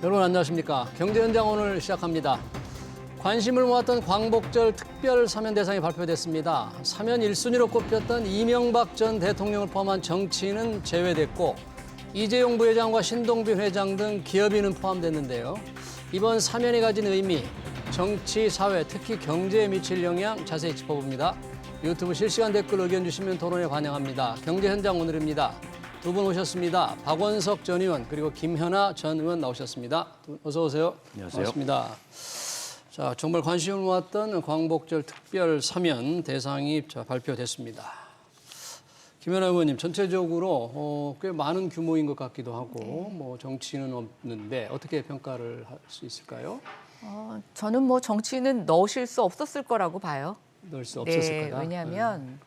여러분 안녕하십니까. 경제현장 오늘 시작합니다. 관심을 모았던 광복절 특별 사면 대상이 발표됐습니다. 사면 1순위로 꼽혔던 이명박 전 대통령을 포함한 정치인은 제외됐고 이재용 부회장과 신동빈 회장 등 기업인은 포함됐는데요. 이번 사면이 가진 의미, 정치, 사회, 특히 경제에 미칠 영향 자세히 짚어봅니다. 유튜브 실시간 댓글 의견 주시면 토론에 반영합니다. 경제현장 오늘입니다. 두 분 오셨습니다. 박원석 전 의원 그리고 김현아 전 의원 나오셨습니다. 어서 오세요. 안녕하세요. 반갑습니다. 자, 정말 관심을 모았던 광복절 특별 사면 대상이 발표됐습니다. 김현아 의원님, 전체적으로 꽤 많은 규모인 것 같기도 하고 뭐 정치인은 없는데 어떻게 평가를 할 수 있을까요? 저는 뭐 정치인은 넣으실 수 없었을 거라고 봐요. 넣을 수 없었을 거다. 왜냐하면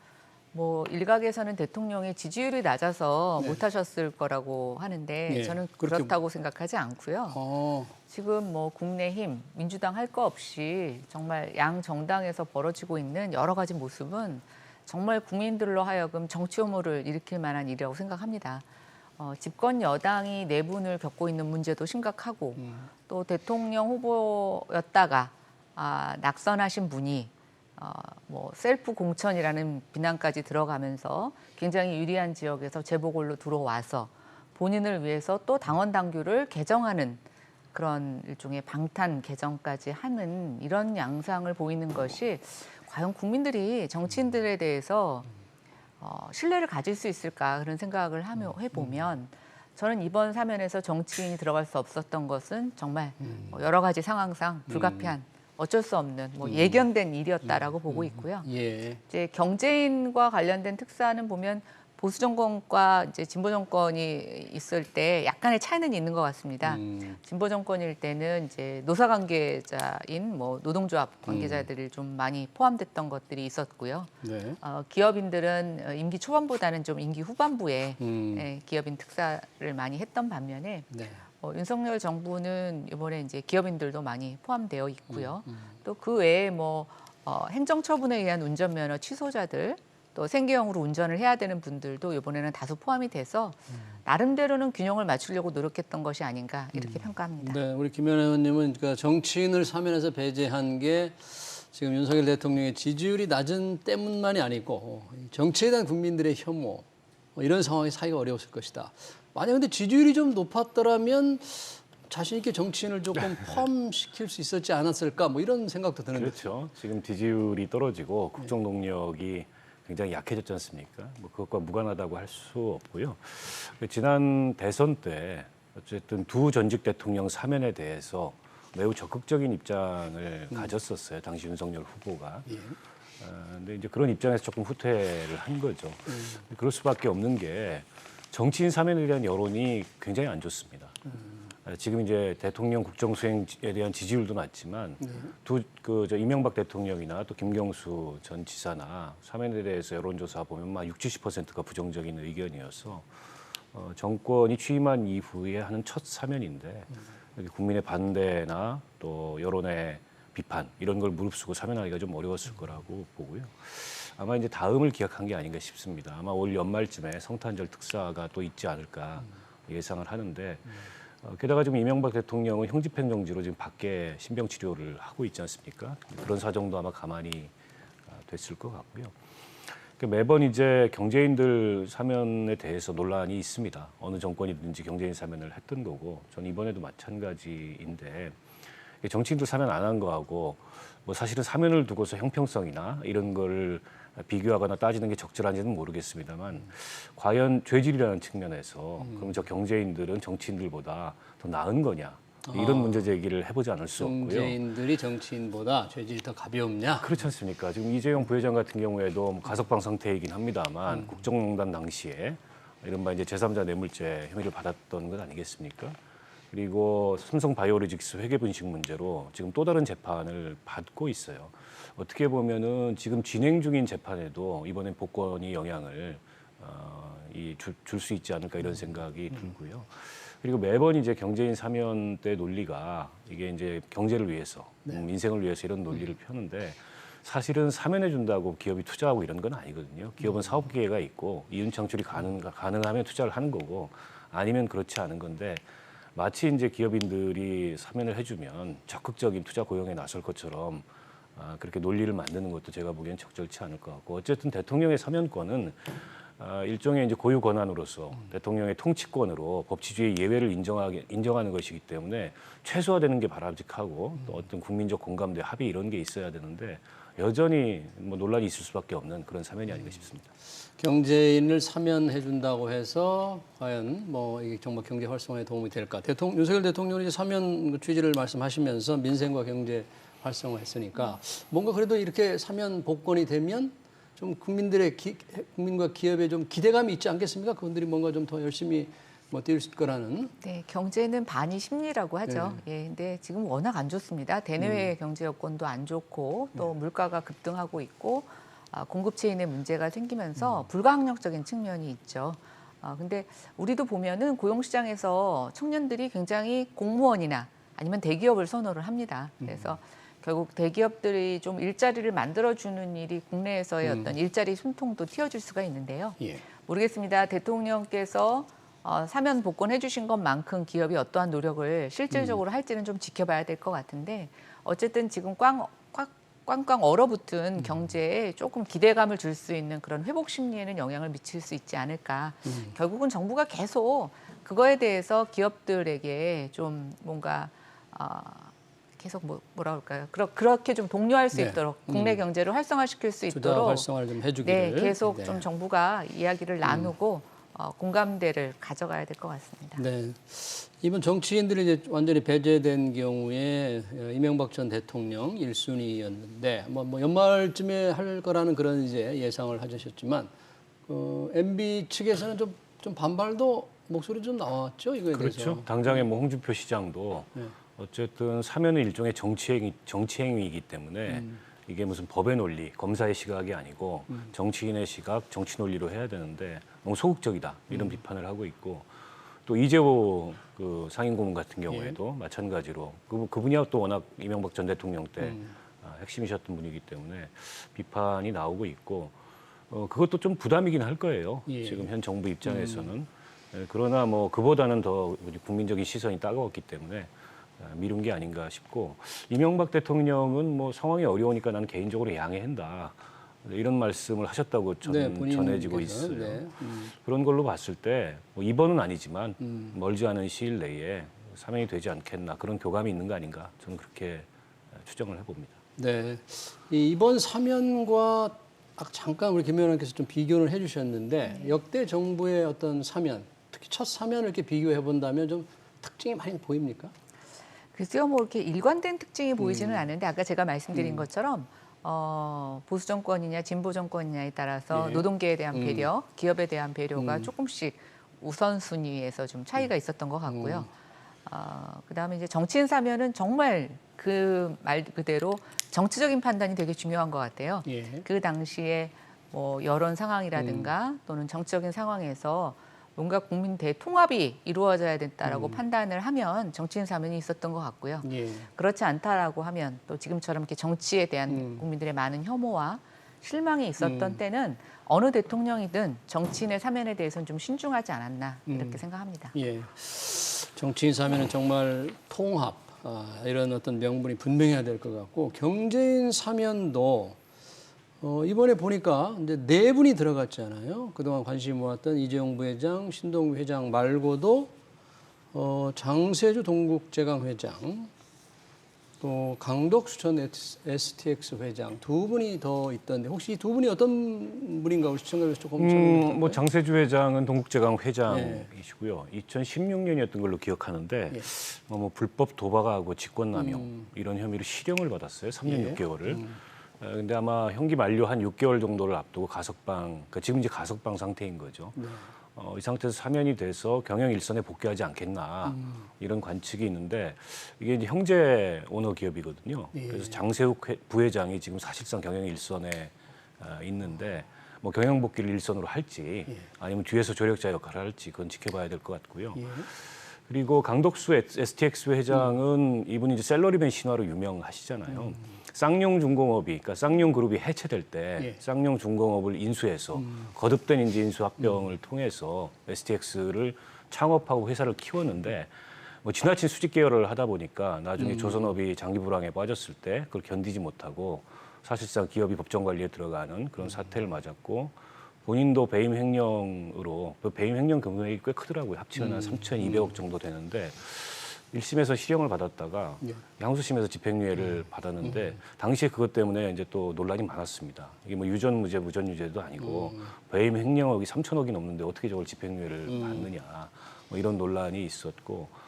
뭐 일각에서는 대통령의 지지율이 낮아서 못하셨을 거라고 하는데 저는 그렇다고 생각하지 않고요. 지금 뭐 국민의힘, 민주당 할 거 없이 정말 양 정당에서 벌어지고 있는 여러 가지 모습은 정말 국민들로 하여금 정치 혐오를 일으킬 만한 일이라고 생각합니다. 집권 여당이 내분을 겪고 있는 문제도 심각하고 또 대통령 후보였다가 낙선하신 분이 뭐 셀프 공천이라는 비난까지 들어가면서 굉장히 유리한 지역에서 재보궐로 들어와서 본인을 위해서 또 당원 당규를 개정하는 그런 일종의 방탄 개정까지 하는 이런 양상을 보이는 것이 과연 국민들이 정치인들에 대해서 신뢰를 가질 수 있을까 그런 생각을 해보면 저는 이번 사면에서 정치인이 들어갈 수 없었던 것은 정말 여러 가지 상황상 불가피한 어쩔 수 없는 뭐 예견된 일이었다라고 보고 있고요. 이제 경제인과 관련된 특사는 보면 보수 정권과 이제 진보 정권이 있을 때 약간의 차이는 있는 것 같습니다. 진보 정권일 때는 이제 노사 관계자인 뭐 노동조합 관계자들이 좀 많이 포함됐던 것들이 있었고요. 기업인들은 임기 초반보다는 좀 임기 후반부에 기업인 특사를 많이 했던 반면에. 윤석열 정부는 이번에 이제 기업인들도 많이 포함되어 있고요. 또 그 외에 뭐 행정처분에 의한 운전면허 취소자들, 또 생계형으로 운전을 해야 되는 분들도 이번에는 다수 포함이 돼서 나름대로는 균형을 맞추려고 노력했던 것이 아닌가 이렇게 평가합니다. 네, 우리 김현아 의원님은 그러니까 정치인을 사면에서 배제한 게 지금 윤석열 대통령의 지지율이 낮은 때문만이 아니고 정치에 대한 국민들의 혐오 이런 상황이 사기가 어려웠을 것이다. 만약 근데 지지율이 좀 높았더라면 자신 있게 정치인을 조금 포함시킬 수 있었지 않았을까 뭐 이런 생각도 드는데. 그렇죠. 지금 지지율이 떨어지고 국정 동력이 굉장히 약해졌지 않습니까? 뭐 그것과 무관하다고 할 수 없고요. 지난 대선 때 어쨌든 두 전직 대통령 사면에 대해서 매우 적극적인 입장을 가졌었어요. 당시 윤석열 후보가. 근데 이제 그런 입장에서 조금 후퇴를 한 거죠. 그럴 수밖에 없는 게 정치인 사면에 대한 여론이 굉장히 안 좋습니다. 지금 이제 대통령 국정 수행에 대한 지지율도 낮지만 이명박 대통령이나 또 김경수 전 지사나 사면에 대해서 여론조사 보면 막 60~70%가 부정적인 의견이어서 정권이 취임한 이후에 하는 첫 사면인데 여기 국민의 반대나 또 여론의 비판 이런 걸 무릅쓰고 사면하기가 좀 어려웠을 거라고 보고요. 아마 이제 다음을 기약한 게 아닌가 싶습니다. 아마 올 연말쯤에 성탄절 특사가 또 있지 않을까 예상을 하는데 게다가 지금 이명박 대통령은 형집행정지로 지금 밖에 신병 치료를 하고 있지 않습니까? 그런 사정도 아마 가만히 됐을 것 같고요. 매번 이제 경제인들 사면에 대해서 논란이 있습니다. 어느 정권이든지 경제인 사면을 했던 거고, 전 이번에도 마찬가지인데 정치인들 사면 안 한 거하고 뭐 사실은 사면을 두고서 형평성이나 이런 걸 비교하거나 따지는 게 적절한지는 모르겠습니다만 과연 죄질이라는 측면에서 그럼 저 경제인들은 정치인들보다 더 나은 거냐 이런 문제 제기를 해보지 않을 수 없고요. 경제인들이 정치인보다 죄질이 더 가벼웠냐? 그렇지 않습니까? 지금 이재용 부회장 같은 경우에도 가석방 상태이긴 합니다만 국정농단 당시에 이른바 이제 제3자 뇌물죄 혐의를 받았던 것 아니겠습니까? 그리고 삼성바이오로직스 회계분식 문제로 지금 또 다른 재판을 받고 있어요. 어떻게 보면은 지금 진행 중인 재판에도 이번엔 복권이 영향을 줄 수 있지 않을까 이런 생각이 들고요. 그리고 매번 이제 경제인 사면 때 논리가 이게 이제 경제를 위해서, 민생을 위해서 이런 논리를 펴는데 사실은 사면해 준다고 기업이 투자하고 이런 건 아니거든요. 기업은 사업 기회가 있고 이윤 창출이 가능하면 투자를 하는 거고 아니면 그렇지 않은 건데 마치 이제 기업인들이 사면을 해주면 적극적인 투자 고용에 나설 것처럼 그렇게 논리를 만드는 것도 제가 보기엔 적절치 않을 것 같고 어쨌든 대통령의 사면권은 일종의 이제 고유 권한으로서 대통령의 통치권으로 법치주의 예외를 인정하는 것이기 때문에 최소화되는 게 바람직하고 또 어떤 국민적 공감대 합의 이런 게 있어야 되는데 여전히 뭐 논란이 있을 수밖에 없는 그런 사면이 아닌가 싶습니다. 경제인을 사면해 준다고 해서 과연 뭐 이게 정말 경제 활성화에 도움이 될까? 윤석열 대통령이 사면 취지를 말씀하시면서 민생과 경제 활성화했으니까 뭔가 그래도 이렇게 사면 복권이 되면 좀 국민과 기업에 좀 기대감이 있지 않겠습니까? 그분들이 뭔가 좀 더 열심히 뭐 뛸 거라는. 네, 경제는 반이 심리라고 하죠. 예, 근데 지금 워낙 안 좋습니다. 대내외 경제 여건도 안 좋고 또 물가가 급등하고 있고 공급 체인에 문제가 생기면서 불가항력적인 측면이 있죠. 근데 우리도 보면은 고용 시장에서 청년들이 굉장히 공무원이나 아니면 대기업을 선호를 합니다. 그래서 결국 대기업들이 좀 일자리를 만들어주는 일이 국내에서의 어떤 일자리 숨통도 틔워줄 수가 있는데요. 예. 모르겠습니다. 대통령께서 사면 복권해 주신 것만큼 기업이 어떠한 노력을 실질적으로 할지는 좀 지켜봐야 될 것 같은데 어쨌든 지금 꽝꽝 얼어붙은 경제에 조금 기대감을 줄 수 있는 그런 회복 심리에는 영향을 미칠 수 있지 않을까. 결국은 정부가 계속 그거에 대해서 기업들에게 좀 뭔가 계속 뭐라 그럴까요? 그렇게 좀 독려할 수 네. 있도록 국내 경제를 활성화시킬 수 투자 있도록 활성화를 좀 해주기를. 네, 계속 네. 좀 정부가 이야기를 나누고 공감대를 가져가야 될 것 같습니다. 네. 이번 정치인들이 이제 완전히 배제된 경우에 이명박 전 대통령 1순위였는데 뭐 연말쯤에 할 거라는 그런 이제 예상을 하셨지만 MB 측에서는 좀 반발도 목소리 좀 나왔죠 이거에 그렇죠. 대해서. 당장의 뭐 홍준표 시장도 네. 어쨌든 사면은 일종의 정치행위이기 때문에 이게 무슨 법의 논리, 검사의 시각이 아니고 정치인의 시각, 정치 논리로 해야 되는데 너무 소극적이다 이런 비판을 하고 있고 또 이재호 그 상임고문 같은 경우에도 마찬가지로 그분이야 또 워낙 이명박 전 대통령 때 핵심이셨던 분이기 때문에 비판이 나오고 있고 그것도 좀 부담이긴 할 거예요. 예. 지금 현 정부 입장에서는. 그러나 뭐 그보다는 더 국민적인 시선이 따가웠기 때문에 미룬 게 아닌가 싶고 이명박 대통령은 뭐 상황이 어려우니까 나는 개인적으로 양해한다 이런 말씀을 하셨다고 전해지고 있어요. 네. 그런 걸로 봤을 때 뭐 이번은 아니지만 멀지 않은 시일 내에 사면이 되지 않겠나 그런 교감이 있는 거 아닌가 저는 그렇게 추정을 해봅니다. 네. 이번 사면과 잠깐 우리 김 의원님께서 좀 비교를 해주셨는데 역대 정부의 어떤 사면, 특히 첫 사면을 이렇게 비교해 본다면 좀 특징이 많이 보입니까? 글쎄요, 뭐 이렇게 일관된 특징이 보이지는 않는데 아까 제가 말씀드린 것처럼 보수 정권이냐 진보 정권이냐에 따라서 예. 노동계에 대한 배려, 기업에 대한 배려가 조금씩 우선순위에서 좀 차이가 있었던 것 같고요. 그다음에 이제 정치인 사면은 정말 그 말 그대로 정치적인 판단이 되게 중요한 것 같아요. 예. 그 당시에 뭐 여론 상황이라든가 또는 정치적인 상황에서 뭔가 국민 대통합이 이루어져야 된다라고 판단을 하면 정치인 사면이 있었던 것 같고요. 예. 그렇지 않다라고 하면 또 지금처럼 이렇게 정치에 대한 국민들의 많은 혐오와 실망이 있었던 때는 어느 대통령이든 정치인의 사면에 대해서는 좀 신중하지 않았나 이렇게 생각합니다. 예. 정치인 사면은 정말 통합 이런 어떤 명분이 분명해야 될 것 같고 경제인 사면도 이번에 보니까 이제 4분이 들어갔잖아요. 그동안 관심 모았던 이재용 부회장, 신동규 회장 말고도 장세주 동국제강 회장, 또 강덕수 전 STX 회장 2분이 더 있던데 혹시 이 2분이 어떤 분인가 우리 시청자들 조금 뭐 장세주 회장은 동국제강 회장이시고요. 2016년이었던 걸로 기억하는데 뭐 불법 도박하고 직권남용 이런 혐의로 실형을 받았어요. 3년 6개월을. 근데 아마 형기 만료 한 6개월 정도를 앞두고 가석방, 그러니까 지금 이제 가석방 상태인 거죠. 이 상태에서 사면이 돼서 경영 일선에 복귀하지 않겠나 이런 관측이 있는데 이게 이제 형제 오너 기업이거든요. 그래서 장세욱 부회장이 지금 사실상 경영 일선에 있는데 뭐 경영 복귀를 일선으로 할지 아니면 뒤에서 조력자 역할을 할지 그건 지켜봐야 될 것 같고요. 그리고 강덕수 STX 회장은 이분이 이제 셀러리맨 신화로 유명하시잖아요. 쌍용중공업이, 그러니까 쌍용그룹이 해체될 때 쌍용중공업을 인수해서 거듭된 이제 인수합병을 통해서 STX를 창업하고 회사를 키웠는데 뭐 지나친 수직 계열을 하다 보니까 나중에 조선업이 장기 불황에 빠졌을 때 그걸 견디지 못하고 사실상 기업이 법정 관리에 들어가는 그런 사태를 맞았고 본인도 배임 횡령으로 그 배임 횡령 금액이 꽤 크더라고요. 합치면 한 3,200억 정도 되는데 1심에서 실형을 받았다가 양수심에서 집행유예를 받았는데 당시에 그것 때문에 이제 또 논란이 많았습니다. 이게 뭐 유전무죄, 무전유죄도 아니고 배임 횡령억이 3,000억이 넘는데 어떻게 저걸 집행유예를 받느냐 뭐 이런 논란이 있었고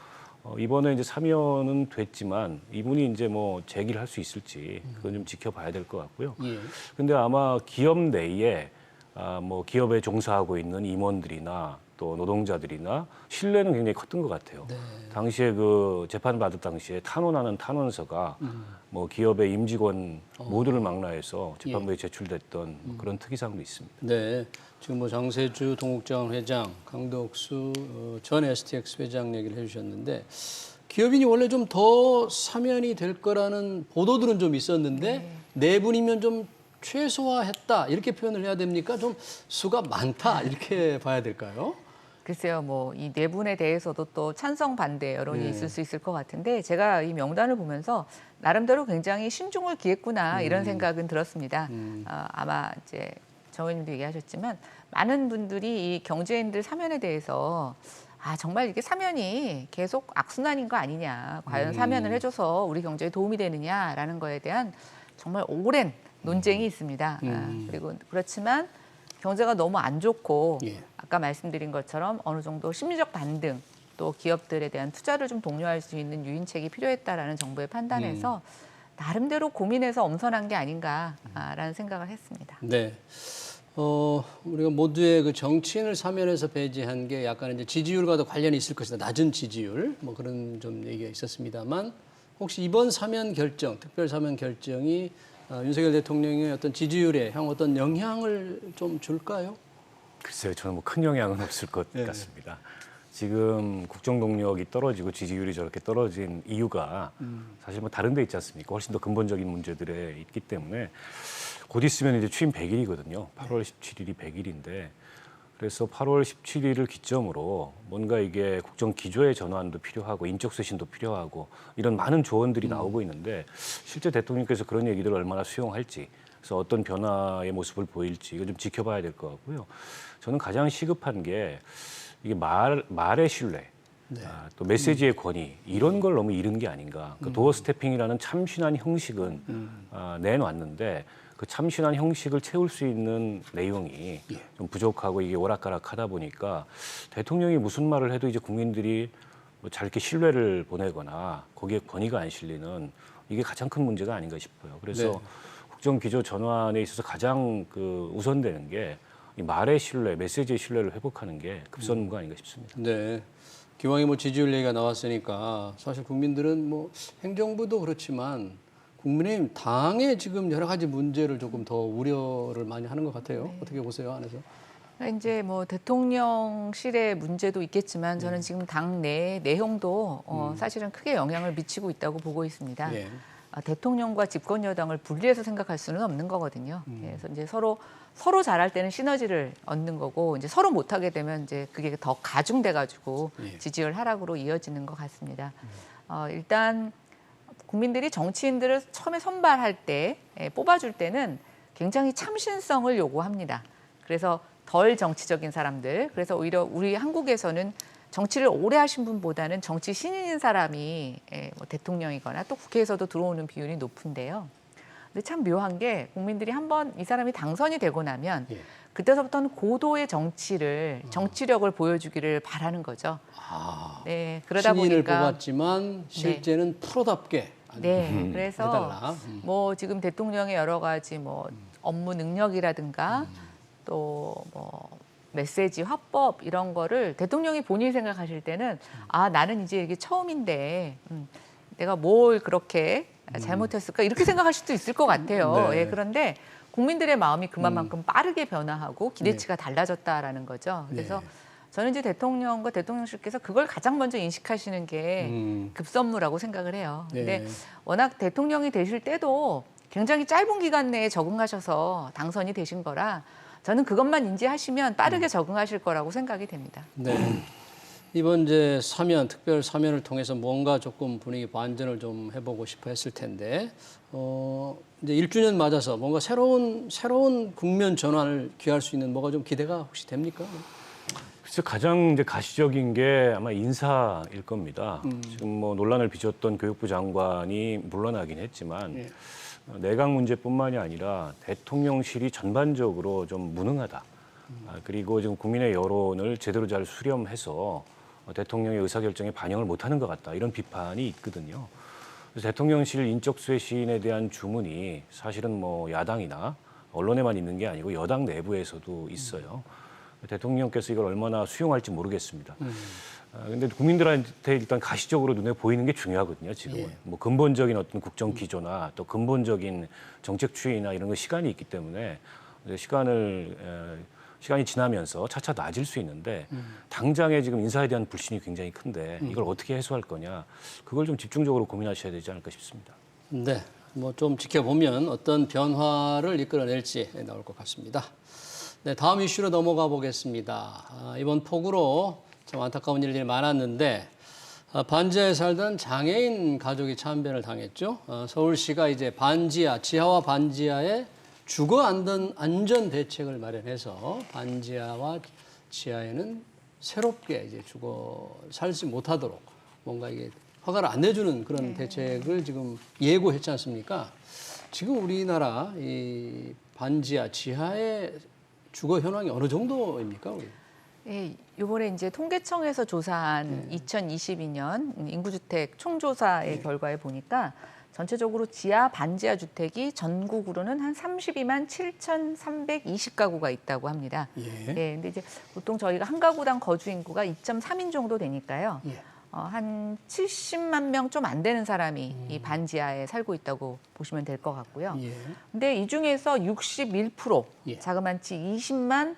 이번에 이제 사면은 됐지만 이분이 이제 뭐 재기를 할 수 있을지 그건 좀 지켜봐야 될 것 같고요. 근데 아마 기업 내에 뭐 기업에 종사하고 있는 임원들이나 또 노동자들이나 신뢰는 굉장히 컸던 것 같아요. 네. 당시에 그 재판 받을 당시에 탄원하는 탄원서가 뭐 기업의 임직원 모두를 망라해서 재판부에 제출됐던 뭐 그런 특이사항도 있습니다. 네, 지금 뭐 장세주 동국장 회장, 강덕수 전 STX 회장 얘기를 해주셨는데 기업인이 원래 좀 더 사면이 될 거라는 보도들은 좀 있었는데 네 분이면 좀 최소화했다 이렇게 표현을 해야 됩니까? 좀 수가 많다 이렇게 봐야 될까요? 글쎄요, 뭐 이 네 분에 대해서도 또 찬성 반대 여론이 있을 수 있을 것 같은데 제가 이 명단을 보면서 나름대로 굉장히 신중을 기했구나 이런 생각은 들었습니다. 아마 이제 정 의원님도 얘기하셨지만 많은 분들이 이 경제인들 사면에 대해서 정말 이게 사면이 계속 악순환인 거 아니냐, 과연 사면을 해줘서 우리 경제에 도움이 되느냐라는 거에 대한 정말 오랜 논쟁이 있습니다. 그리고 그렇지만 경제가 너무 안 좋고 아까 말씀드린 것처럼 어느 정도 심리적 반등 또 기업들에 대한 투자를 좀 독려할 수 있는 유인책이 필요했다라는 정부의 판단에서 나름대로 고민해서 엄선한 게 아닌가라는 생각을 했습니다. 네. 우리가 모두의 그 정치인을 사면에서 배제한 게 약간 이제 지지율과도 관련이 있을 것이다. 낮은 지지율 뭐 그런 좀 얘기가 있었습니다만 혹시 이번 사면 결정, 특별 사면 결정이 윤석열 대통령의 어떤 지지율에 향 어떤 영향을 좀 줄까요? 글쎄요, 저는 뭐 큰 영향은 없을 것 같습니다. 지금 국정 동력이 떨어지고 지지율이 저렇게 떨어진 이유가 사실 뭐 다른 데 있지 않습니까? 훨씬 더 근본적인 문제들에 있기 때문에 곧 있으면 이제 취임 100일이거든요. 8월 17일이 100일인데 그래서 8월 17일을 기점으로 뭔가 이게 국정 기조의 전환도 필요하고 인적 쇄신도 필요하고 이런 많은 조언들이 나오고 있는데 실제 대통령께서 그런 얘기들을 얼마나 수용할지 그래서 어떤 변화의 모습을 보일지 이거 좀 지켜봐야 될 것 같고요. 저는 가장 시급한 게 이게 말의 신뢰, 또 메시지의 권위 이런 걸 너무 잃은 게 아닌가. 그 도어 스태핑이라는 참신한 형식은 내놨는데 그 참신한 형식을 채울 수 있는 내용이 좀 부족하고 이게 오락가락하다 보니까 대통령이 무슨 말을 해도 이제 국민들이 뭐 잘 이렇게 신뢰를 보내거나 거기에 권위가 안 실리는 이게 가장 큰 문제가 아닌가 싶어요. 그래서 국정 기조 전환에 있어서 가장 그 우선되는 게 이 말의 신뢰, 메시지의 신뢰를 회복하는 게 급선무가 아닌가 싶습니다. 네. 기왕에 뭐 지지율 얘기가 나왔으니까 사실 국민들은 뭐 행정부도 그렇지만 국민의힘 당의 지금 여러 가지 문제를 조금 더 우려를 많이 하는 것 같아요. 어떻게 보세요, 안에서? 이제 뭐 대통령실의 문제도 있겠지만 저는 지금 당 내 내용도 사실은 크게 영향을 미치고 있다고 보고 있습니다. 대통령과 집권 여당을 분리해서 생각할 수는 없는 거거든요. 그래서 이제 서로 잘할 때는 시너지를 얻는 거고 이제 서로 못하게 되면 이제 그게 더 가중돼 가지고 지지율 하락으로 이어지는 것 같습니다. 일단 국민들이 정치인들을 처음에 선발할 때 뽑아줄 때는 굉장히 참신성을 요구합니다. 그래서 덜 정치적인 사람들, 그래서 오히려 우리 한국에서는 정치를 오래 하신 분보다는 정치 신인인 사람이 뭐 대통령이거나 또 국회에서도 들어오는 비율이 높은데요. 근데 참 묘한 게 국민들이 한번 이 사람이 당선이 되고 나면 그때서부터는 고도의 정치력을 보여주기를 바라는 거죠. 네, 그러다 신인을 보니까 뽑았지만 실제는 프로답게 그래서 해달라. 뭐 지금 대통령의 여러 가지 뭐 업무 능력이라든가 또 뭐 메시지 화법 이런 거를 대통령이 본인이 생각하실 때는 나는 이제 이게 처음인데 내가 뭘 그렇게 잘못했을까 이렇게 생각할 수도 있을 것 같아요. 그런데 국민들의 마음이 그만큼 빠르게 변화하고 기대치가 달라졌다라는 거죠. 그래서 저는 이제 대통령과 대통령실께서 그걸 가장 먼저 인식하시는 게 급선무라고 생각을 해요. 근데 워낙 대통령이 되실 때도 굉장히 짧은 기간 내에 적응하셔서 당선이 되신 거라 저는 그것만 인지하시면 빠르게 적응하실 거라고 생각이 됩니다. 네. 이번 이제 사면, 특별 사면을 통해서 뭔가 조금 분위기 반전을 좀 해보고 싶어 했을 텐데, 이제 1주년 맞아서 뭔가 새로운 국면 전환을 기할 수 있는 뭐가 좀 기대가 혹시 됩니까? 글쎄 가장 이제 가시적인 게 아마 인사일 겁니다. 지금 뭐 논란을 빚었던 교육부 장관이 물러나긴 했지만 예. 내각 문제뿐만이 아니라 대통령실이 전반적으로 좀 무능하다. 그리고 지금 국민의 여론을 제대로 잘 수렴해서 대통령의 의사결정에 반영을 못하는 것 같다. 이런 비판이 있거든요. 그래서 대통령실 인적 쇄신에 대한 주문이 사실은 뭐 야당이나 언론에만 있는 게 아니고 여당 내부에서도 있어요. 대통령께서 이걸 얼마나 수용할지 모르겠습니다. 근데 국민들한테 일단 가시적으로 눈에 보이는 게 중요하거든요, 지금은. 예. 뭐 근본적인 어떤 국정 기조나 또 근본적인 정책 추이나 이런 거 시간이 있기 때문에 시간이 지나면서 차차 나아질 수 있는데 당장에 지금 인사에 대한 불신이 굉장히 큰데 이걸 어떻게 해소할 거냐, 그걸 좀 집중적으로 고민하셔야 되지 않을까 싶습니다. 네, 뭐 좀 지켜보면 어떤 변화를 이끌어낼지 나올 것 같습니다. 네, 다음 이슈로 넘어가 보겠습니다. 이번 폭우로 참 안타까운 일들이 많았는데 반지하에 살던 장애인 가족이 참변을 당했죠. 서울시가 이제 지하와 반지하에 주거 안전 대책을 마련해서 반지하와 지하에는 새롭게 이제 살지 못하도록 뭔가 이게 허가를 안 내주는 그런 대책을 지금 예고했지 않습니까? 지금 우리나라 이 반지하, 지하의 주거 현황이 어느 정도입니까? 우리? 예, 이번에 이제 통계청에서 조사한 2022년 인구주택 총조사의 결과에 보니까 전체적으로 지하 반지하 주택이 전국으로는 한 32만 7,320가구가 있다고 합니다. 예. 예, 근데 이제 보통 저희가 한 가구당 거주 인구가 2.3인 정도 되니까요. 예. 한 70만 명 좀 안 되는 사람이 이 반지하에 살고 있다고 보시면 될 것 같고요. 예. 근데 이 중에서 61%, 예. 자그마치 20만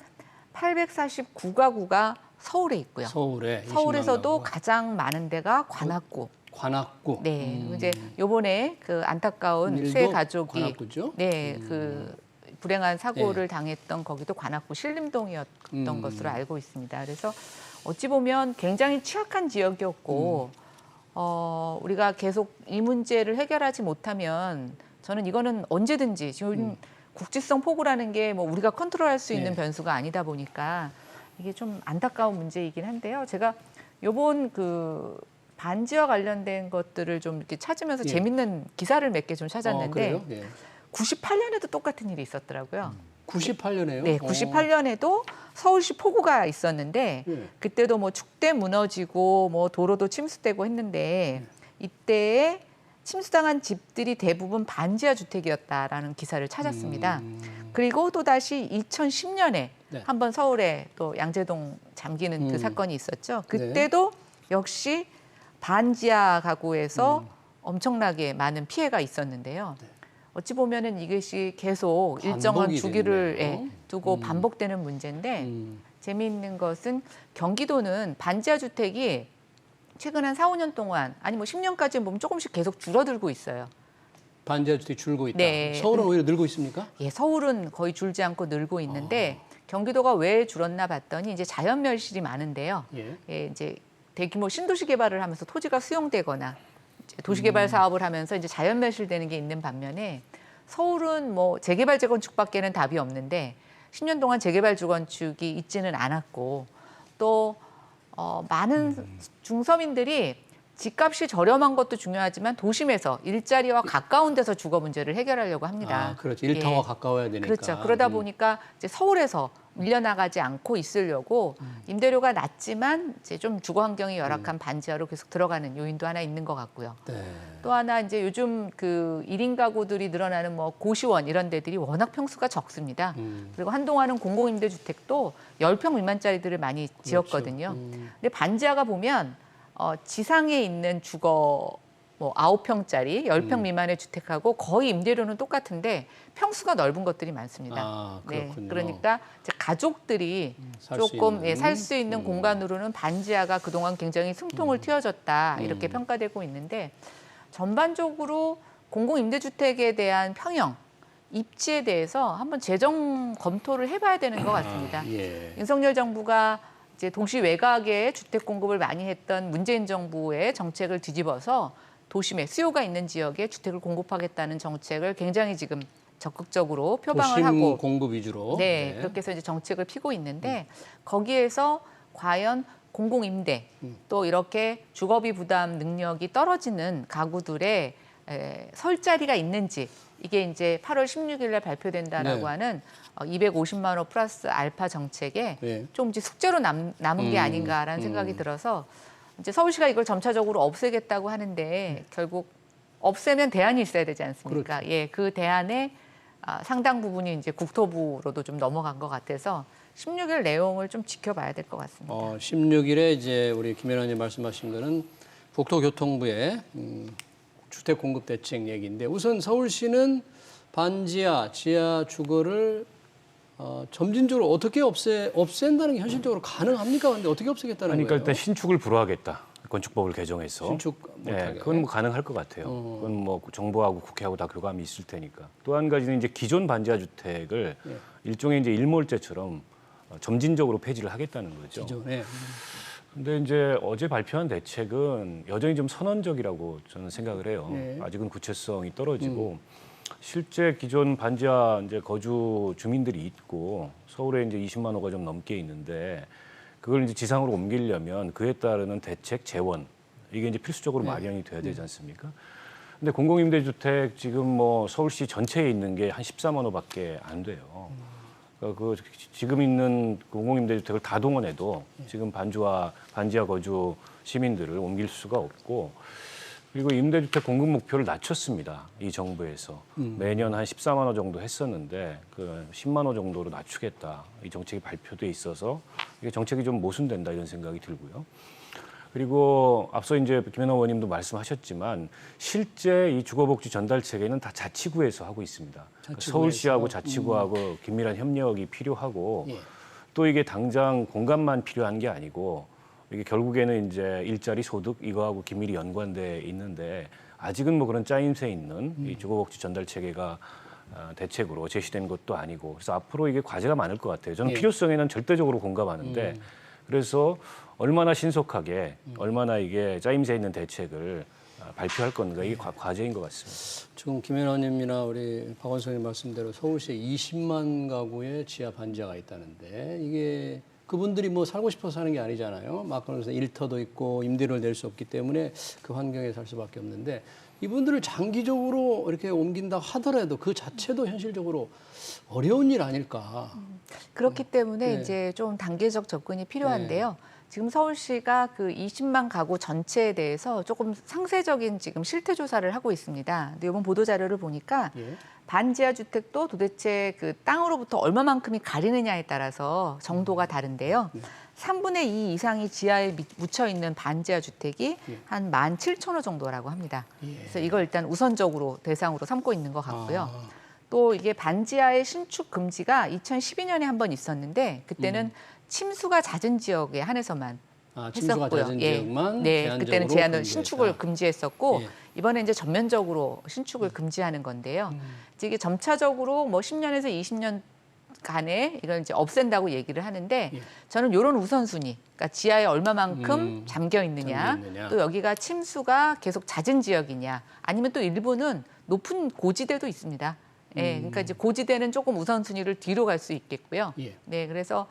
849가구가 서울에 있고요. 서울에 20만 서울에서도 가구가. 가장 많은 데가 관악구. 관악구. 네, 이제 요번에 그 안타까운 밀도 세 가족이 관악구죠? 그 불행한 사고를 당했던 거기도 관악구 신림동이었던 것으로 알고 있습니다. 그래서 어찌 보면 굉장히 취약한 지역이었고 우리가 계속 이 문제를 해결하지 못하면 저는 이거는 언제든지 지금 국지성 폭우라는 게 뭐 우리가 컨트롤할 수 있는 변수가 아니다 보니까 이게 좀 안타까운 문제이긴 한데요. 제가 요번 그 반지와 관련된 것들을 좀 이렇게 찾으면서 재밌는 기사를 몇 개 좀 찾았는데 그래요? 예. 98년에도 똑같은 일이 있었더라고요. 98년에요? 네, 98년에도 서울시 폭우가 있었는데 그때도 뭐 축대 무너지고 뭐 도로도 침수되고 했는데 이때에 침수당한 집들이 대부분 반지하 주택이었다라는 기사를 찾았습니다. 그리고 또다시 2010년에 한번 서울에 또 양재동 잠기는 그 사건이 있었죠. 그때도 역시 반지하 가구에서 엄청나게 많은 피해가 있었는데요. 어찌 보면은 이것이 계속 일정한 주기를 두고 반복되는 문제인데 재미있는 것은 경기도는 반지하 주택이 최근 한 4, 5년 동안 아니 뭐 10년까지 보면 조금씩 계속 줄어들고 있어요. 반지하 주택이 줄고 있다. 네. 서울은 오히려 늘고 있습니까? 예, 서울은 거의 줄지 않고 늘고 있는데 경기도가 왜 줄었나 봤더니 이제 자연 멸실이 많은데요. 예, 이제 대규모 신도시 개발을 하면서 토지가 수용되거나 도시개발 사업을 하면서 이제 자연 멸실되는 게 있는 반면에 서울은 뭐 재개발 재건축밖에는 답이 없는데 10년 동안 재개발 재건축이 있지는 않았고 또 많은 중서민들이 집값이 저렴한 것도 중요하지만 도심에서 일자리와 가까운 데서 주거 문제를 해결하려고 합니다. 그렇죠. 일터와 가까워야 되니까. 그렇죠. 그러다 보니까 이제 서울에서 밀려나가지 않고 있으려고 임대료가 낮지만 이제 좀 주거 환경이 열악한 반지하로 계속 들어가는 요인도 하나 있는 것 같고요. 네. 또 하나 이제 요즘 그 1인 가구들이 늘어나는 뭐 고시원 이런 데들이 워낙 평수가 적습니다. 그리고 한동안은 공공임대주택도 10평 미만짜리들을 많이 지었거든요. 근데 반지하가 보면 지상에 있는 주거 뭐 9평짜리 10평 미만의 주택하고 거의 임대료는 똑같은데 평수가 넓은 것들이 많습니다. 그렇군요. 네, 그러니까 이제 가족들이 살수 조금 있는. 살 수 있는 공간으로는 반지하가 그동안 굉장히 숨통을 틔워줬다 이렇게 평가되고 있는데 전반적으로 공공임대주택에 대한 평형, 입지에 대해서 한번 재정 검토를 해봐야 되는 것 같습니다. 예. 윤석열 정부가 이제 도시 외곽에 주택 공급을 많이 했던 문재인 정부의 정책을 뒤집어서 도심에 수요가 있는 지역에 주택을 공급하겠다는 정책을 굉장히 지금 적극적으로 표방을 도심 하고 공급 위주로. 네, 그렇게 해서 이제 정책을 피고 있는데 거기에서 과연 공공임대 또 이렇게 주거비 부담 능력이 떨어지는 가구들의 설 자리가 있는지 이게 이제 8월 16일 날 발표된다라고 네. 하는 250만 원 플러스 알파 정책에 네. 좀 이제 숙제로 남은 게 아닌가라는 생각이 들어서 이제 서울시가 이걸 점차적으로 없애겠다고 하는데 결국 없애면 대안이 있어야 되지 않습니까? 그렇죠. 예, 그 대안에 상당 부분이 이제 국토부로도 좀 넘어간 것 같아서 16일 내용을 좀 지켜봐야 될 것 같습니다. 16일에 이제 우리 김 의원님 말씀하신 거는 국토교통부의 주택 공급 대책 얘기인데 우선 서울시는 반지하, 지하 주거를 점진적으로 어떻게 없앤다는 게 현실적으로 가능합니까? 근데 어떻게 없애겠다는 그러니까 거예요? 일단 신축을 불허하겠다. 건축법을 개정해서. 신축 못하게. 네, 그건 뭐 가능할 것 같아요. 그건 뭐 정부하고 국회하고 다 교감이 있을 테니까. 또 한 가지는 이제 기존 반지하 주택을 일종의 이제 일몰제처럼 점진적으로 폐지를 하겠다는 거죠. 기존에. 근데 이제 어제 발표한 대책은 여전히 좀 선언적이라고 저는 생각을 해요. 네. 아직은 구체성이 떨어지고 실제 기존 반지하 이제 거주 주민들이 있고 서울에 이제 20만 호가 좀 넘게 있는데 그걸 이제 지상으로 옮기려면 그에 따르는 대책 재원 이게 이제 필수적으로 마련이 돼야 되지 않습니까? 근데 공공임대주택 지금 뭐 서울시 전체에 있는 게 한 14만 호밖에 안 돼요. 그 지금 있는 공공임대주택을 다 동원해도 지금 반지하 거주 시민들을 옮길 수가 없고 그리고 임대주택 공급 목표를 낮췄습니다. 이 정부에서 매년 한 14만 호 정도 했었는데 그 10만 호 정도로 낮추겠다. 이 정책이 발표돼 있어서 이게 정책이 좀 모순된다 이런 생각이 들고요. 그리고 앞서 이제 김현아 의원님도 말씀하셨지만 실제 이 주거복지 전달 체계는 다 자치구에서 하고 있습니다. 자치구에서. 서울시하고 자치구하고 긴밀한 협력이 필요하고 예. 또 이게 당장 공간만 필요한 게 아니고 이게 결국에는 이제 일자리 소득 이거하고 긴밀히 연관돼 있는데 아직은 뭐 그런 짜임새 있는 이 주거복지 전달 체계가 대책으로 제시된 것도 아니고 그래서 앞으로 이게 과제가 많을 것 같아요. 저는 예. 필요성에는 절대적으로 공감하는데 그래서 얼마나 신속하게 얼마나 이게 짜임새 있는 대책을 발표할 건가 이게 과제인 것 같습니다. 지금 김 의원님이나 우리 박원석 의원 말씀대로 서울시에 20만 가구의 지하 반지하가 있다는데 이게 그분들이 뭐 살고 싶어서 사는 게 아니잖아요. 막 그러면서 일터도 있고 임대료를 낼 수 없기 때문에 그 환경에 살 수밖에 없는데 이분들을 장기적으로 이렇게 옮긴다 하더라도 그 자체도 현실적으로 어려운 일 아닐까. 그렇기 때문에 네. 이제 좀 단계적 접근이 필요한데요. 지금 서울시가 그 20만 가구 전체에 대해서 조금 상세적인 지금 실태 조사를 하고 있습니다. 근데 이번 보도 자료를 보니까 예. 반지하 주택도 도대체 그 땅으로부터 얼마만큼이 가리느냐에 따라서 정도가 다른데요. 3분의 2 이상이 지하에 묻혀 있는 반지하 주택이 한 17,000호 정도라고 합니다. 그래서 이걸 일단 우선적으로 대상으로 삼고 있는 것 같고요. 또 이게 반지하의 신축 금지가 2012년에 한 번 있었는데 그때는 침수가 잦은 지역에 한해서만 침수가 했었고요. 잦은 지역만 네, 제한적으로 그때는 제한을 금지했다. 신축을 금지했었고 예. 이번에 이제 전면적으로 신축을 금지하는 건데요. 이제 이게 점차적으로 뭐 10년에서 20년 간에 이걸 이제 없앤다고 얘기를 하는데 저는 이런 우선순위, 그러니까 지하에 얼마만큼 잠겨 있느냐, 또 여기가 침수가 계속 잦은 지역이냐, 아니면 또 일부는 높은 고지대도 있습니다. 예, 그러니까 이제 고지대는 조금 우선순위를 뒤로 갈 수 있겠고요. 예. 네, 그래서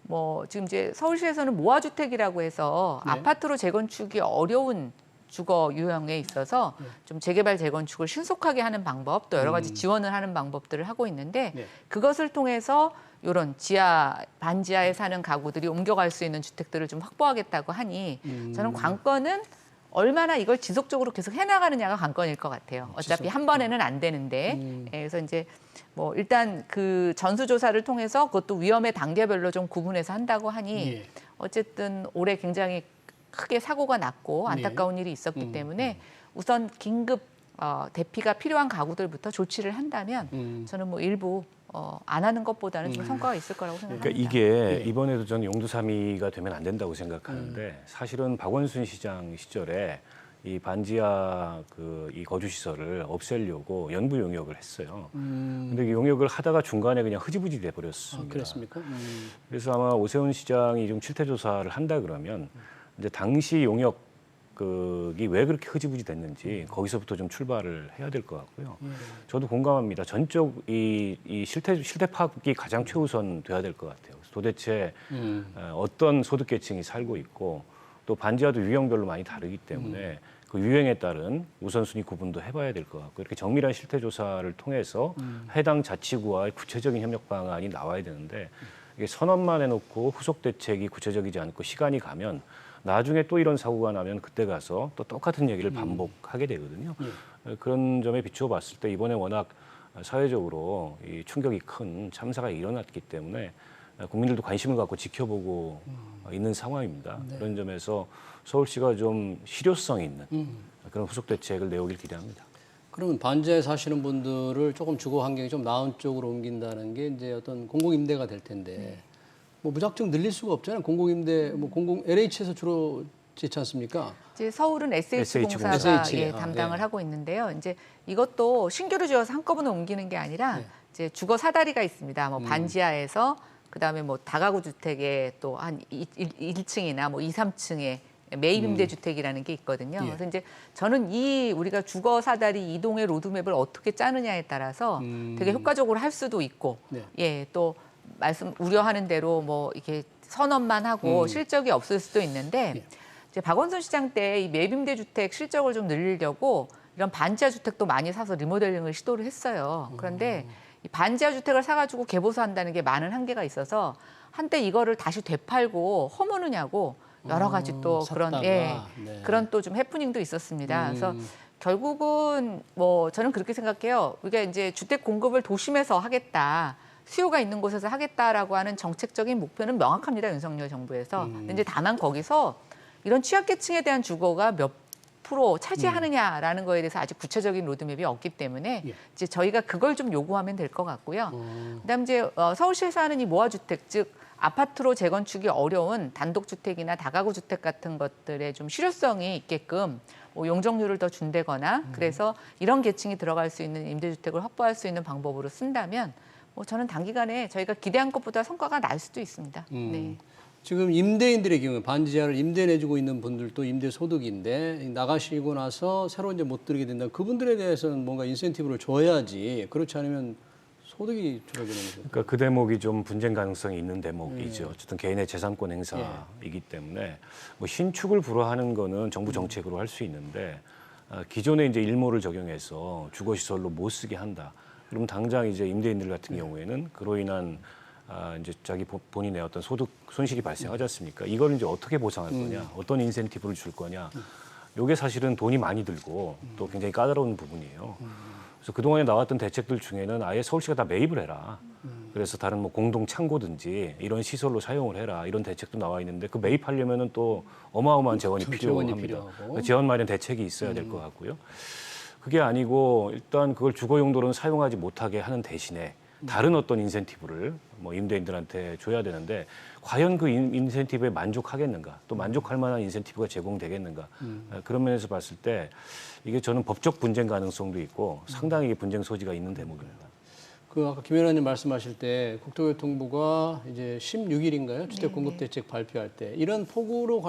뭐 지금 이제 서울시에서는 모아주택이라고 해서 네. 아파트로 재건축이 어려운 주거 유형에 있어서 좀 재개발 재건축을 신속하게 하는 방법 또 여러 가지 지원을 하는 방법들을 하고 있는데 네. 그것을 통해서 이런 반지하에 사는 가구들이 옮겨갈 수 있는 주택들을 좀 확보하겠다고 하니 저는 관건은 얼마나 이걸 지속적으로 계속 해나가느냐가 관건일 것 같아요. 어차피 한 번에는 안 되는데 그래서 이제 뭐 일단 그 전수조사를 통해서 그것도 위험의 단계별로 좀 구분해서 한다고 하니 예. 어쨌든 올해 굉장히 크게 사고가 났고 안타까운 일이 있었기 때문에 우선 긴급 대피가 필요한 가구들부터 조치를 한다면 저는 뭐 일부 안 하는 것보다는 좀 성과가 있을 거라고 생각합니다. 그러니까 이게 이번에도 저는 용두사미가 되면 안 된다고 생각하는데 사실은 박원순 시장 시절에 이 반지하 이 거주 시설을 없애려고 연부 용역을 했어요. 근데 이 용역을 하다가 중간에 그냥 흐지부지 돼 버렸습니다. 그렇습니까? 그래서 아마 오세훈 시장이 좀 실태 조사를 한다 그러면 이제 당시 용역 이 왜 그렇게 흐지부지 됐는지 거기서부터 좀 출발을 해야 될 것 같고요. 저도 공감합니다. 전적 이 실태 파악이 가장 최우선 돼야 될 것 같아요. 도대체 어떤 소득 계층이 살고 있고 또 반지하도 유형별로 많이 다르기 때문에 그 유형에 따른 우선순위 구분도 해봐야 될 것 같고 이렇게 정밀한 실태 조사를 통해서 해당 자치구와의 구체적인 협력 방안이 나와야 되는데 이게 선언만 해놓고 후속 대책이 구체적이지 않고 시간이 가면 나중에 또 이런 사고가 나면 그때 가서 또 똑같은 얘기를 반복하게 되거든요. 그런 점에 비추어 봤을 때 이번에 워낙 사회적으로 이 충격이 큰 참사가 일어났기 때문에 국민들도 관심을 갖고 지켜보고 있는 상황입니다. 네. 그런 점에서 서울시가 좀 실효성 있는 그런 후속 대책을 내오길 기대합니다. 그러면 반지하에 사시는 분들을 조금 주거 환경이 좀 나은 쪽으로 옮긴다는 게 이제 어떤 공공임대가 될 텐데 뭐 무작정 늘릴 수가 없잖아요. 공공임대 뭐 LH에서 주로 짓지 않습니까? 이제 서울은 SH공사가 SH. 담당을 네. 하고 있는데요. 이제 이것도 신규로 지어서 한꺼번에 옮기는 게 아니라 이제 주거 사다리가 있습니다. 뭐 반지하에서 그다음에 뭐 다가구 주택에 또 한 1층이나 뭐 2, 3층에 매입 임대 주택이라는 게 있거든요. 예. 그래서 이제 저는 우리가 주거 사다리 이동의 로드맵을 어떻게 짜느냐에 따라서 되게 효과적으로 할 수도 있고, 네. 예, 또 우려하는 대로 뭐 이렇게 선언만 하고 실적이 없을 수도 있는데 예. 이제 박원순 시장 때 이 매입 임대 주택 실적을 좀 늘리려고 이런 반지하 주택도 많이 사서 리모델링을 시도를 했어요. 그런데 이 반지하 주택을 사가지고 개보수한다는 게 많은 한계가 있어서 한때 이거를 다시 되팔고 허무느냐고 여러 가지 또 그런 네. 그런 또 좀 해프닝도 있었습니다. 그래서 결국은 뭐 저는 그렇게 생각해요. 우리가 이제 주택 공급을 도심에서 하겠다. 수요가 있는 곳에서 하겠다라고 하는 정책적인 목표는 명확합니다. 윤석열 정부에서. 근데 이제 다만 거기서 이런 취약계층에 대한 주거가 몇 프로 차지하느냐라는 거에 대해서 아직 구체적인 로드맵이 없기 때문에 예. 이제 저희가 그걸 좀 요구하면 될 것 같고요. 그다음 이제 서울시에서 하는 이 모아주택 즉 아파트로 재건축이 어려운 단독주택이나 다가구 주택 같은 것들의 좀 실효성이 있게끔 뭐 용적률을 더 준다거나 그래서 이런 계층이 들어갈 수 있는 임대주택을 확보할 수 있는 방법으로 쓴다면 뭐 저는 단기간에 저희가 기대한 것보다 성과가 날 수도 있습니다. 네. 지금 임대인들의 경우에 반지하를 임대 내주고 있는 분들도 임대 소득인데 나가시고 나서 새로 이제 못 들게 된다. 그분들에 대해서는 뭔가 인센티브를 줘야지. 그렇지 않으면 소득이 줄어드는 거죠. 그러니까 그 대목이 좀 분쟁 가능성이 있는 대목이죠. 어쨌든 개인의 재산권 행사이기 때문에 뭐 신축을 불허하는 거는 정부 정책으로 할 수 있는데 기존에 이제 일모를 적용해서 주거시설로 못 쓰게 한다. 그럼 당장 이제 임대인들 같은 경우에는 그로 인한 이제 자기 본인의 어떤 소득 손실이 발생하지 않습니까? 이걸 이제 어떻게 보상할 거냐, 어떤 인센티브를 줄 거냐, 이게 사실은 돈이 많이 들고 또 굉장히 까다로운 부분이에요. 그래서 그동안에 나왔던 대책들 중에는 아예 서울시가 다 매입을 해라. 그래서 다른 뭐 공동 창고든지 이런 시설로 사용을 해라. 이런 대책도 나와 있는데 그 매입하려면은 또 어마어마한 재원이 필요합니다. 필요하고. 재원 마련 대책이 있어야 될 것 같고요. 그게 아니고 일단 그걸 주거 용도로는 사용하지 못하게 하는 대신에 다른 어떤 인센티브를 뭐 임대인들한테 줘야 되는데 과연 그 인센티브에 만족하겠는가 또 만족할 만한 인센티브가 제공되겠는가 그런 면에서 봤을 때 이게 저는 법적 분쟁 가능성도 있고 상당히 이게 분쟁 소지가 있는 대목입니다. 그 아까 김 의원님 말씀하실 때 국토교통부가 이제 16일인가요? 주택공급대책 발표할 때 이런 폭우로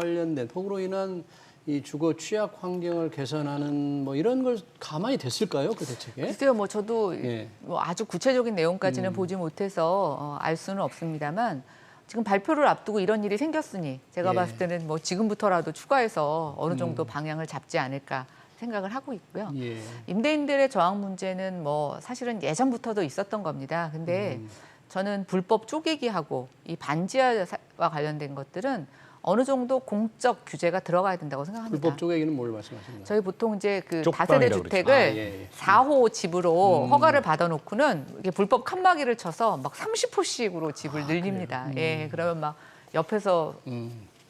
인한 이 주거 취약 환경을 개선하는 뭐 이런 걸 가만히 됐을까요? 그 대책에? 글쎄요, 뭐 저도 예. 뭐 아주 구체적인 내용까지는 보지 못해서 알 수는 없습니다만 지금 발표를 앞두고 이런 일이 생겼으니 제가 예. 봤을 때는 뭐 지금부터라도 추가해서 어느 정도 방향을 잡지 않을까 생각을 하고 있고요. 예. 임대인들의 저항 문제는 뭐 사실은 예전부터도 있었던 겁니다. 근데 저는 불법 쪼개기하고 이 반지하와 관련된 것들은 어느 정도 공적 규제가 들어가야 된다고 생각합니다. 불법 쪼개기는 뭘 말씀하시는 거예요? 저희 보통 이제 그 쪽방이라고 다세대 그러죠. 주택을 예. 4호 집으로 허가를 받아놓고는 이게 불법 칸막이를 쳐서 막 30호씩으로 집을 늘립니다. 예, 그러면 막 옆에서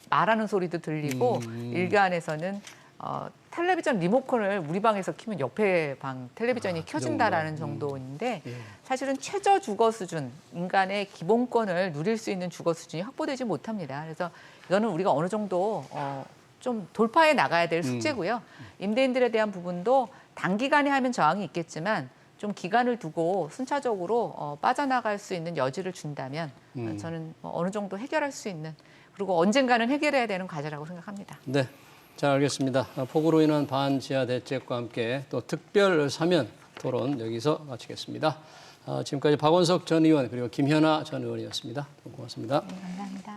말하는 소리도 들리고 일간에서는 텔레비전 리모컨을 우리 방에서 키면 옆에 방 텔레비전이 켜진다라는 정도인데 사실은 최저 주거 수준, 인간의 기본권을 누릴 수 있는 주거 수준이 확보되지 못합니다. 그래서 이거는 우리가 어느 정도 좀 돌파해 나가야 될 숙제고요. 임대인들에 대한 부분도 단기간에 하면 저항이 있겠지만 좀 기간을 두고 순차적으로 빠져나갈 수 있는 여지를 준다면 저는 어느 정도 해결할 수 있는 그리고 언젠가는 해결해야 되는 과제라고 생각합니다. 네, 잘 알겠습니다. 폭우로 인한 반지하 대책과 함께 또 특별 사면 토론 여기서 마치겠습니다. 지금까지 박원석 전 의원 그리고 김현아 전 의원이었습니다. 고맙습니다. 네, 감사합니다.